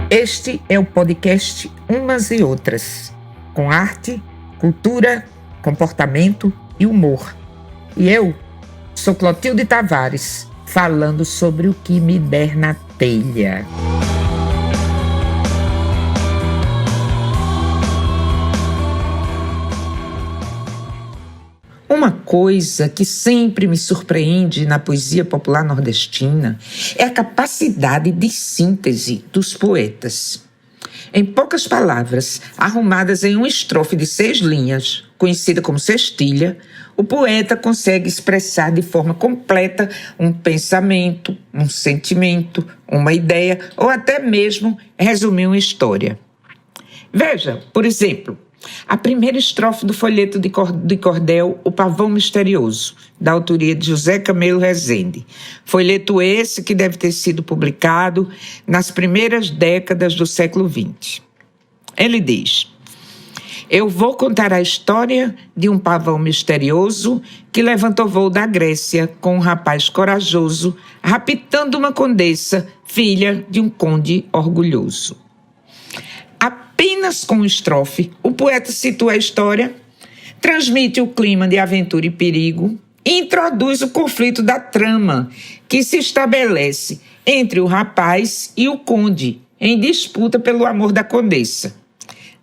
Este é o podcast Umas e Outras, com arte, cultura, comportamento e humor. E eu sou Clotilde Tavares, falando sobre o que me der na telha. Uma coisa que sempre me surpreende na poesia popular nordestina é a capacidade de síntese dos poetas. Em poucas palavras, arrumadas em uma estrofe de 6 linhas, conhecida como sextilha, o poeta consegue expressar de forma completa um pensamento, um sentimento, uma ideia ou até mesmo resumir uma história. Veja, por exemplo, a primeira estrofe do folheto de cordel O Pavão Misterioso, da autoria de José Camelo Rezende. Folheto esse que deve ter sido publicado nas primeiras décadas do século XX. Ele diz: eu vou contar a história de um pavão misterioso que levantou voo da Grécia com um rapaz corajoso, raptando uma condessa, filha de um conde orgulhoso. Apenas com uma estrofe, o poeta situa a história, transmite o clima de aventura e perigo e introduz o conflito da trama que se estabelece entre o rapaz e o conde, em disputa pelo amor da condessa.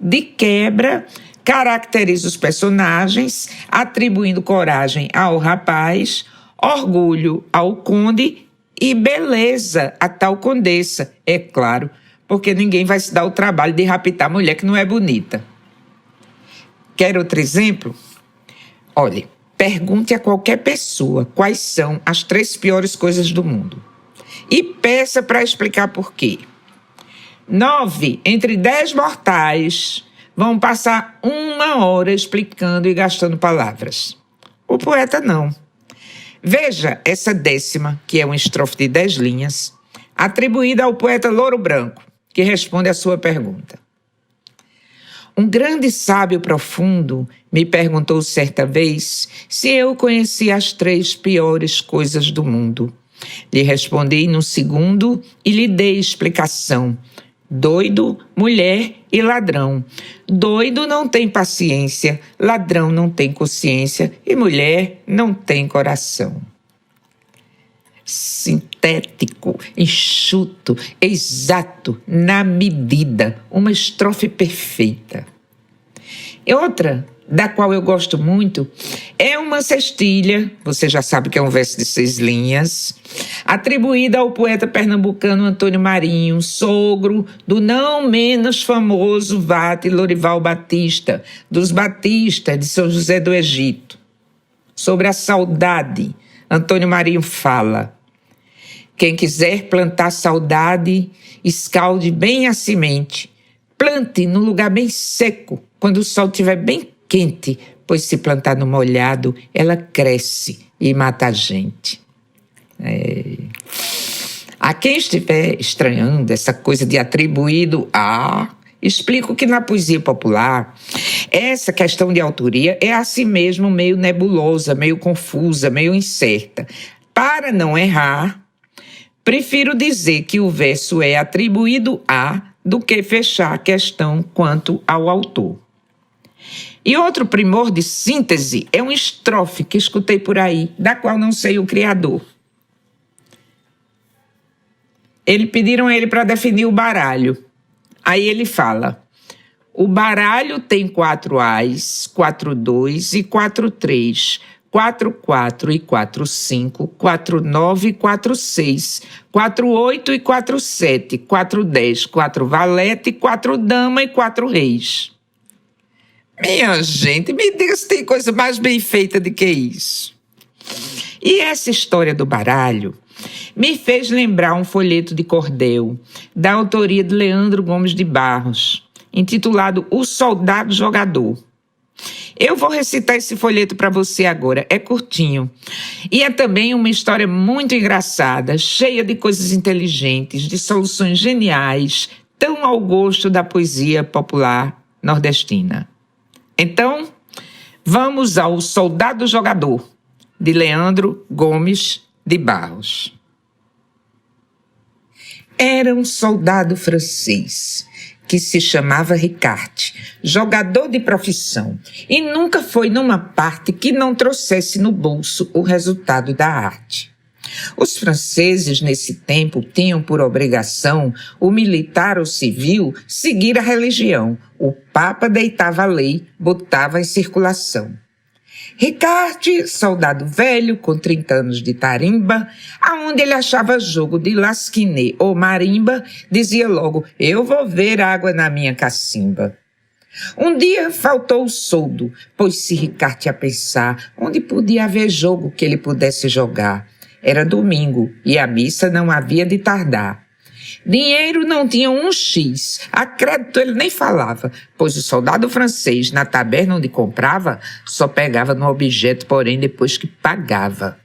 De quebra, caracteriza os personagens, atribuindo coragem ao rapaz, orgulho ao conde e beleza à tal condessa, é claro, porque ninguém vai se dar o trabalho de raptar mulher que não é bonita. Quer outro exemplo? Olhe, pergunte a qualquer pessoa quais são as 3 piores coisas do mundo e peça para explicar por quê. 9 entre 10 mortais vão passar 1 hora explicando e gastando palavras. O poeta não. Veja essa 10ª, que é uma estrofe de 10 linhas, atribuída ao poeta Louro Branco, que responde à sua pergunta. Um grande sábio profundo me perguntou certa vez se eu conhecia as 3 piores coisas do mundo. Lhe respondi no segundo e lhe dei explicação. Doido, mulher e ladrão. Doido não tem paciência, ladrão não tem consciência e mulher não tem coração. Sintético, enxuto, exato, na medida, uma estrofe perfeita. E outra, da qual eu gosto muito, é uma sextilha, você já sabe que é um verso de 6 linhas, atribuída ao poeta pernambucano Antônio Marinho, sogro do não menos famoso Vate Lorival Batista, dos Batistas de São José do Egito. Sobre a saudade, Antônio Marinho fala: quem quiser plantar saudade, escalde bem a semente. Plante num lugar bem seco, quando o sol estiver bem quente, pois se plantar no molhado, ela cresce e mata a gente. A quem estiver estranhando essa coisa de atribuído a... explico que na poesia popular, essa questão de autoria é assim mesmo meio nebulosa, meio confusa, meio incerta. Para não errar, prefiro dizer que o verso é atribuído a do que fechar a questão quanto ao autor. E outro primor de síntese é uma estrofe que escutei por aí, da qual não sei o criador. Pediram a ele para definir o baralho. Aí ele fala: o baralho tem 4 As, 4 2 e 4 3, 4 4 e 4 5, 4 9 e 4 6, 4 8 e 4 7, 4 10, 4 valete, 4 dama e 4 reis. Minha gente, me diga se tem coisa mais bem feita do que isso. E essa história do baralho me fez lembrar um folheto de cordel, da autoria de Leandro Gomes de Barros, intitulado O Soldado Jogador. Eu vou recitar esse folheto para você agora, é curtinho. E é também uma história muito engraçada, cheia de coisas inteligentes, de soluções geniais, tão ao gosto da poesia popular nordestina. Então, vamos ao Soldado Jogador, de Leandro Gomes de Barros. Era um soldado francês que se chamava Ricard, jogador de profissão, e nunca foi numa parte que não trouxesse no bolso o resultado da arte. Os franceses, nesse tempo, tinham por obrigação, o militar ou civil, seguir a religião. O Papa deitava a lei, botava em circulação. Ricard, soldado velho, com 30 anos de tarimba, aonde ele achava jogo de lasquiné ou marimba, dizia logo, eu vou ver água na minha cacimba. Um dia faltou o soldo, pôs-se Ricard a pensar onde podia haver jogo que ele pudesse jogar. Era domingo e a missa não havia de tardar. Dinheiro não tinha um X, a crédito ele nem falava, pois o soldado francês, na taberna onde comprava, só pegava no objeto, porém, depois que pagava.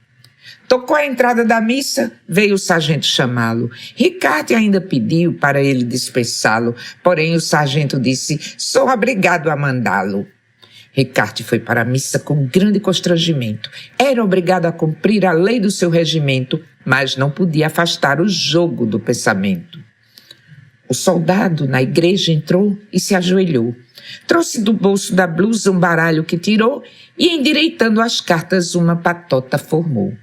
Tocou a entrada da missa, veio o sargento chamá-lo. Ricard ainda pediu para ele dispensá-lo, porém o sargento disse, sou obrigado a mandá-lo. Ricard foi para a missa com grande constrangimento. Era obrigado a cumprir a lei do seu regimento, mas não podia afastar o jogo do pensamento. O soldado na igreja entrou e se ajoelhou. Trouxe do bolso da blusa um baralho que tirou e, endireitando as cartas, uma patota formou.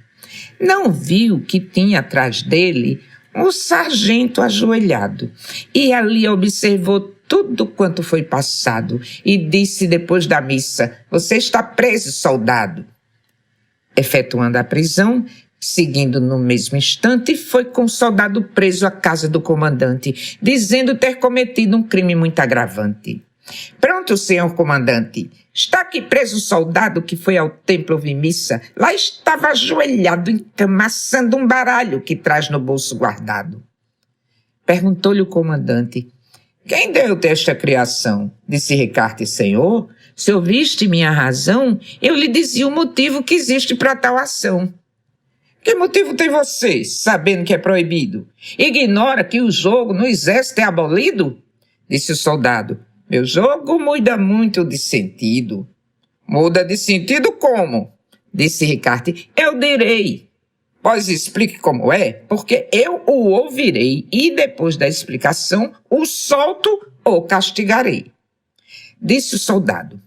Não viu que tinha atrás dele um sargento ajoelhado e ali observou tudo quanto foi passado e disse depois da missa, você está preso, soldado. Efetuando a prisão, seguindo no mesmo instante, foi com o soldado preso à casa do comandante, dizendo ter cometido um crime muito agravante. Pronto, senhor comandante, está aqui preso o soldado que foi ao templo ouvir missa. Lá estava ajoelhado, encamaçando um baralho que traz no bolso guardado. Perguntou-lhe o comandante, quem deu-te esta criação? Disse Ricard, senhor, se ouviste minha razão, eu lhe dizia o motivo que existe para tal ação. Que motivo tem você, sabendo que é proibido? Ignora que o jogo no exército é abolido? Disse o soldado, meu jogo muda muito de sentido. Muda de sentido como? Disse Ricard, eu direi. Pois explique como é, porque eu o ouvirei e depois da explicação o solto ou castigarei. Disse o soldado,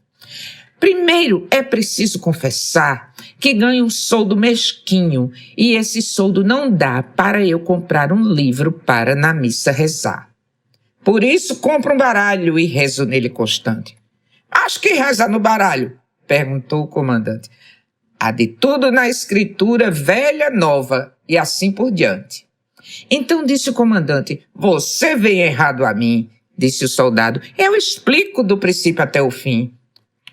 primeiro é preciso confessar que ganho um soldo mesquinho e esse soldo não dá para eu comprar um livro para na missa rezar. Por isso compro um baralho e rezo nele constante. Acho que reza no baralho? Perguntou o comandante. Há de tudo na escritura velha, nova e assim por diante. Então disse o comandante, você vem errado a mim, disse o soldado, eu explico do princípio até o fim.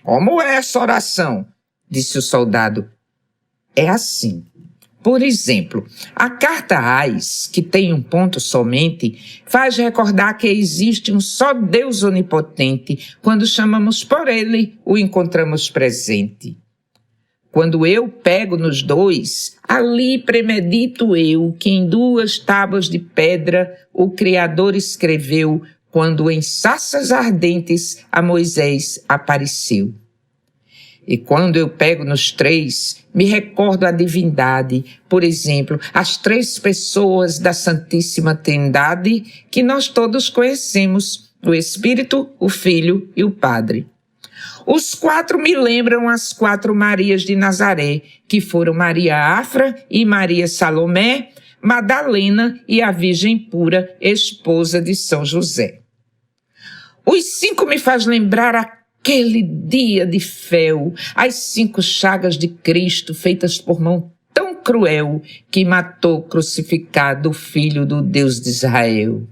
Como é essa oração? Disse o soldado. É assim. Por exemplo, a carta Ais, que tem um ponto somente, faz recordar que existe um só Deus onipotente. Quando chamamos por ele, o encontramos presente. Quando eu pego nos dois, ali premedito eu que em 2 tábuas de pedra o Criador escreveu quando em sarças ardentes a Moisés apareceu. E quando eu pego nos 3, me recordo a divindade, por exemplo, as 3 pessoas da Santíssima Trindade que nós todos conhecemos, o Espírito, o Filho e o Padre. Os 4 me lembram as 4 Marias de Nazaré, que foram Maria Afra e Maria Salomé, Madalena e a Virgem Pura, esposa de São José. Os 5 me faz lembrar aquele dia de fel, as 5 chagas de Cristo feitas por mão tão cruel que matou crucificado o Filho do Deus de Israel.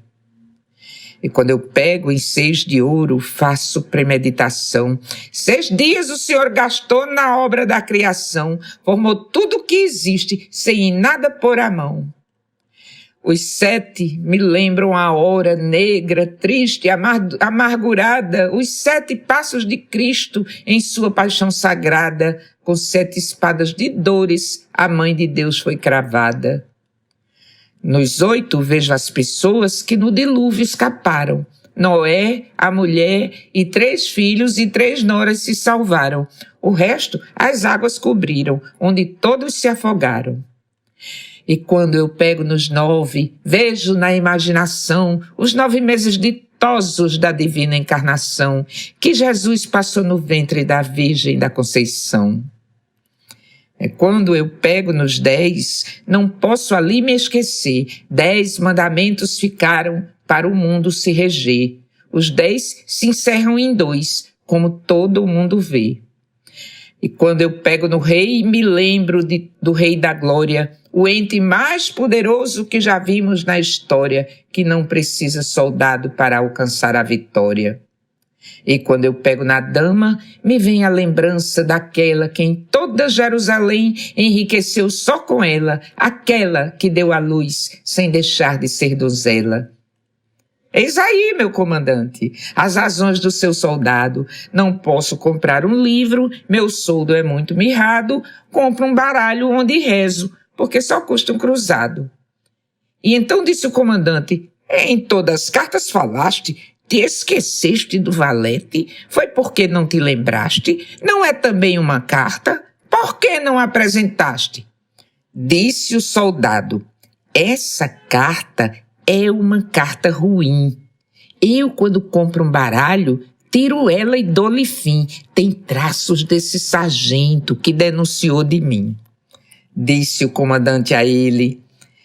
E quando eu pego em 6 de ouro, faço premeditação. 6 dias o Senhor gastou na obra da criação, formou tudo o que existe, sem em nada pôr a mão. Os 7 me lembram a hora negra, triste, amargurada, os 7 passos de Cristo em sua paixão sagrada, com 7 espadas de dores, a Mãe de Deus foi cravada. Nos 8 vejo as pessoas que no dilúvio escaparam. Noé, a mulher e 3 filhos e 3 noras se salvaram. O resto as águas cobriram, onde todos se afogaram. E quando eu pego nos 9, vejo na imaginação os 9 meses ditosos da divina encarnação que Jesus passou no ventre da Virgem da Conceição. Quando eu pego nos 10, não posso ali me esquecer. 10 mandamentos ficaram para o mundo se reger. Os 10 se encerram em 2, como todo mundo vê. E quando eu pego no Rei, me lembro do Rei da Glória, o ente mais poderoso que já vimos na história, que não precisa soldado para alcançar a vitória. E quando eu pego na Dama, me vem a lembrança daquela que em toda Jerusalém enriqueceu só com ela, aquela que deu à luz sem deixar de ser donzela. Eis aí, meu comandante, as razões do seu soldado. Não posso comprar um livro, meu soldo é muito mirrado, compro um baralho onde rezo, porque só custa um cruzado. E então disse o comandante, em todas as cartas falaste, te esqueceste do valete? Foi porque não te lembraste? Não é também uma carta? Por que não apresentaste? Disse o soldado, essa carta é uma carta ruim. Eu, quando compro um baralho, tiro ela e dou-lhe fim. Tem traços desse sargento que denunciou de mim. Disse o comandante a ele,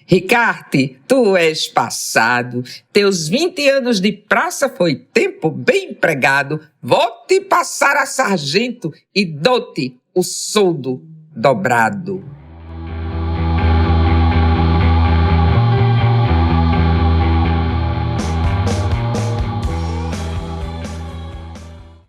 Ricarte, tu és passado. Teus 20 anos de praça foi tempo bem empregado. Vou-te passar a sargento e dou-te o soldo dobrado.